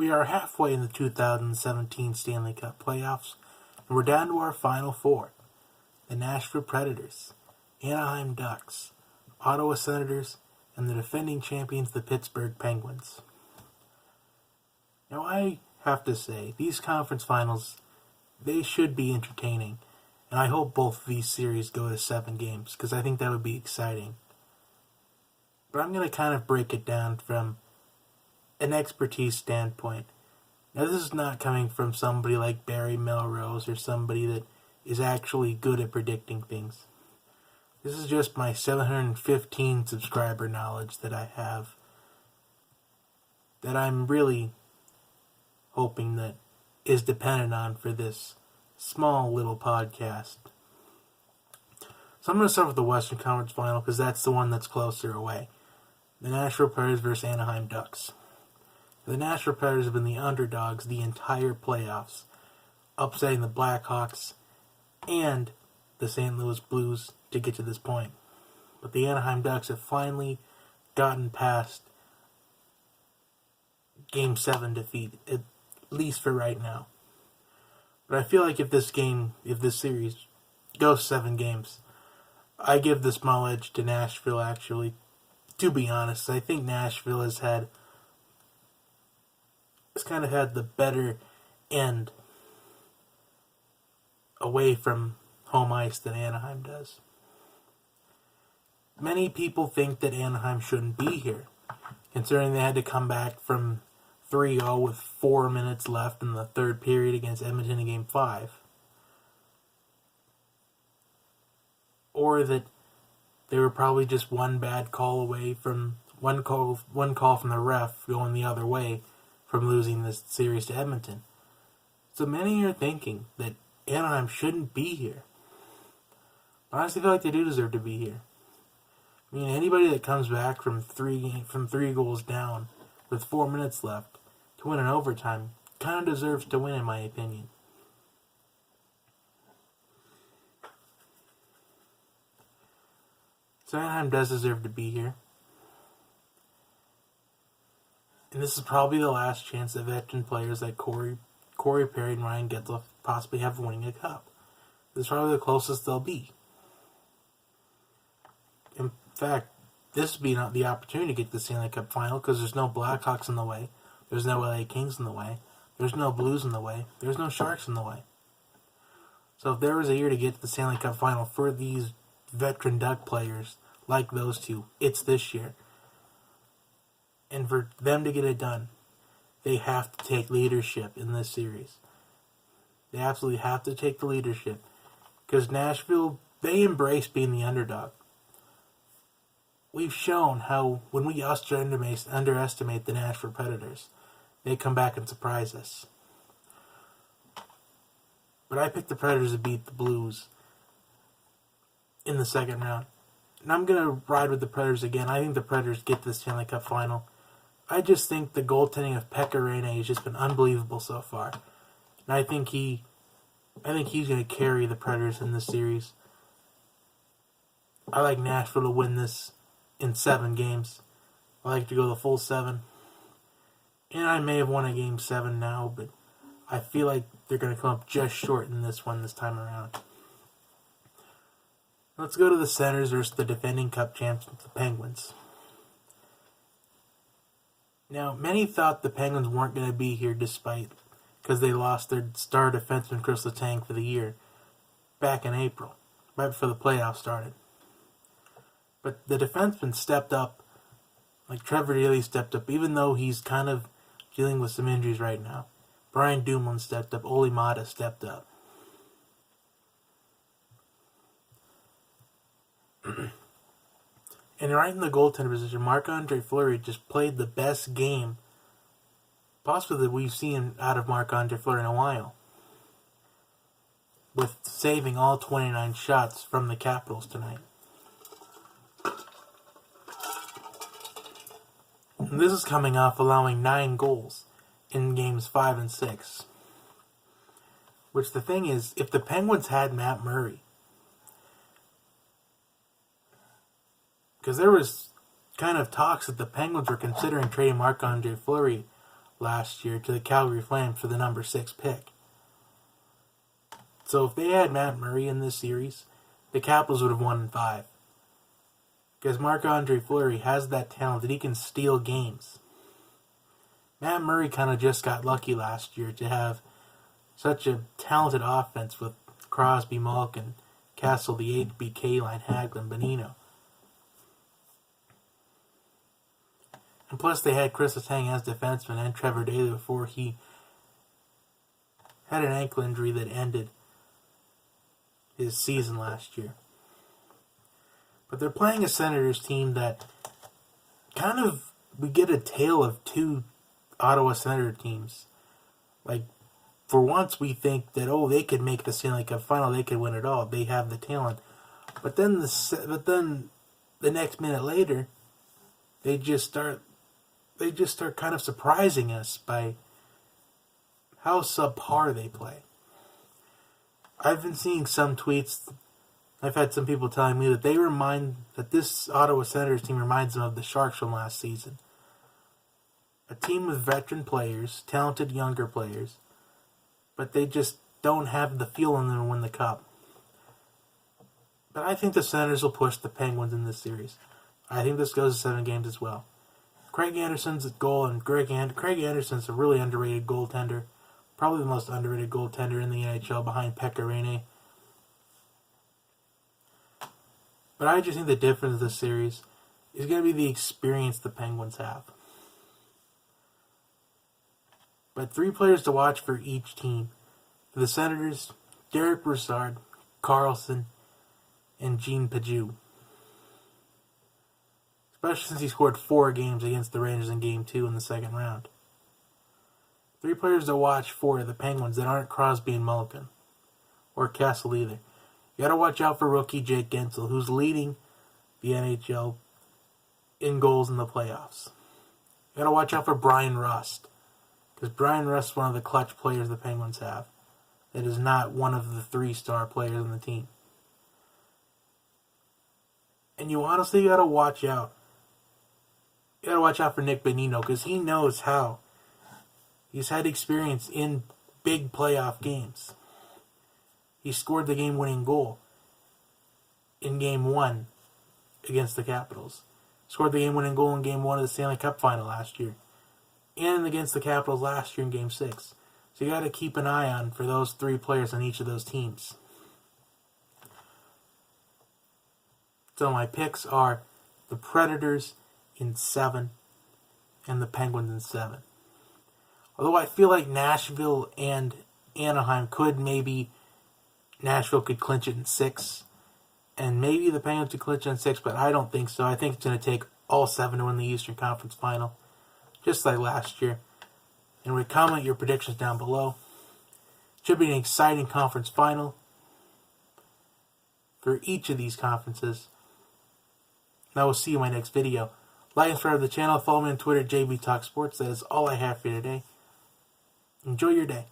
We are halfway in the 2017 Stanley Cup playoffs, and we're down to our final four. The Nashville Predators, Anaheim Ducks, Ottawa Senators, and the defending champions, the Pittsburgh Penguins. Now I have to say, these conference finals, they should be entertaining, and I hope both of these series go to 7 games, because I think that would be exciting. But I'm going to kind of break it down from an expertise standpoint. Now this is not coming from somebody like Barry Melrose or somebody that is actually good at predicting things. This is just my 715 subscriber knowledge that I have, that I'm really hoping that is dependent on for this small little podcast. So I'm going to start with the Western Conference Final because that's the one that's closer away. The Nashville Predators versus Anaheim Ducks. The Nashville Predators have been the underdogs the entire playoffs, upsetting the Blackhawks and the St. Louis Blues to get to this point. But the Anaheim Ducks have finally gotten past Game 7 defeat, at least for right now. But I feel like if this series goes 7 games, I give the small edge to Nashville, actually. To be honest, I think Nashville has kind of had the better end away from home ice than Anaheim does. Many people think that Anaheim shouldn't be here, considering they had to come back from 3-0 with 4 minutes left in the third period against Edmonton in Game 5. Or that they were probably just one bad call away from one call from the ref going the other way from losing this series to Edmonton. So many are thinking that Anaheim shouldn't be here. But I honestly feel like they do deserve to be here. I mean, anybody that comes back from three goals down with 4 minutes left to win in overtime kind of deserves to win, in my opinion. So Anaheim does deserve to be here. And this is probably the last chance that veteran players like Corey Perry and Ryan Getzlaf possibly have of winning a cup. This is probably the closest they'll be. In fact, this would be not the opportunity to get to the Stanley Cup final because there's no Blackhawks in the way, there's no LA Kings in the way, there's no Blues in the way, there's no Sharks in the way. So if there was a year to get to the Stanley Cup final for these veteran Duck players like those two, it's this year. And for them to get it done, they have to take leadership in this series. They absolutely have to take the leadership. Because Nashville, they embrace being the underdog. We've shown how when we underestimate the Nashville Predators, they come back and surprise us. But I picked the Predators to beat the Blues in the second round. And I'm going to ride with the Predators again. I think the Predators get to the Stanley Cup final. I just think the goaltending of Pekka Rinne has just been unbelievable so far. And I think he's going to carry the Predators in this series. I like Nashville to win this in 7 games. I like to go the full 7. And I may have won a Game 7 now, but I feel like they're going to come up just short in this one this time around. Let's go to the Senators versus the defending Cup champs, the Penguins. Now, many thought the Penguins weren't going to be here because they lost their star defenseman Chris Letang for the year back in April, right before the playoffs started. But the defenseman stepped up, like Trevor Daley stepped up, even though he's kind of dealing with some injuries right now. Brian Dumoulin stepped up, Olli Maatta stepped up. And right in the goaltender position, Marc-Andre Fleury just played the best game possibly that we've seen out of Marc-Andre Fleury in a while, with saving all 29 shots from the Capitals tonight. And this is coming off allowing 9 goals in games 5 and 6. Which the thing is, if the Penguins had Matt Murray, because there was kind of talks that the Penguins were considering trading Marc-Andre Fleury last year to the Calgary Flames for the number 6 pick. So if they had Matt Murray in this series, the Capitals would have won in 5. Because Marc-Andre Fleury has that talent that he can steal games. Matt Murray kind of just got lucky last year to have such a talented offense with Crosby, Malkin, Castle, the HBK line, Hagelin, Bonino. And plus they had Chris Letang as defenseman and Trevor Daley before he had an ankle injury that ended his season last year. But they're playing a Senators team that kind of, we get a tale of two Ottawa Senator teams. Like, for once we think that, they could make the Stanley Cup final, they could win it all. They have the talent. But then the next minute later, they just start kind of surprising us by how subpar they play. I've been seeing some tweets. I've had some people telling me that this Ottawa Senators team reminds them of the Sharks from last season. A team with veteran players, talented younger players, but they just don't have the feel in them to win the Cup. But I think the Senators will push the Penguins in this series. I think this goes to 7 games as well. Craig Anderson's at goal, and Craig Anderson's a really underrated goaltender. Probably the most underrated goaltender in the NHL behind Pekka Rinne. But I just think the difference of this series is going to be the experience the Penguins have. But 3 players to watch for each team. For the Senators, Derek Brassard, Carlson, and Jean Pageau. Especially since he scored 4 games against the Rangers in Game 2 in the second round. 3 players to watch for the Penguins that aren't Crosby and Malkin. Or Castle either. You gotta watch out for rookie Jake Gensel, who's leading the NHL in goals in the playoffs. You gotta watch out for Brian Rust. Because Brian Rust is one of the clutch players the Penguins have. That is not one of the 3-star players on the team. And you honestly gotta watch out. You gotta watch out for Nick Bonino, because he knows how. He's had experience in big playoff games. He scored the game-winning goal in Game 1 against the Capitals. Scored the game-winning goal in Game 1 of the Stanley Cup Final last year. And against the Capitals last year in Game 6. So you got to keep an eye on for those 3 players on each of those teams. So my picks are the Predators in 7 and the Penguins in 7. Although I feel like Nashville and Anaheim Nashville could clinch it in 6. And maybe the Penguins could clinch it in 6, but I don't think so. I think it's going to take all 7 to win the Eastern Conference Final. Just like last year. And comment your predictions down below. Should be an exciting conference final for each of these conferences. And I will see you in my next video. Like and subscribe to the channel. Follow me on Twitter, JB Talk Sports. That is all I have for you today. Enjoy your day.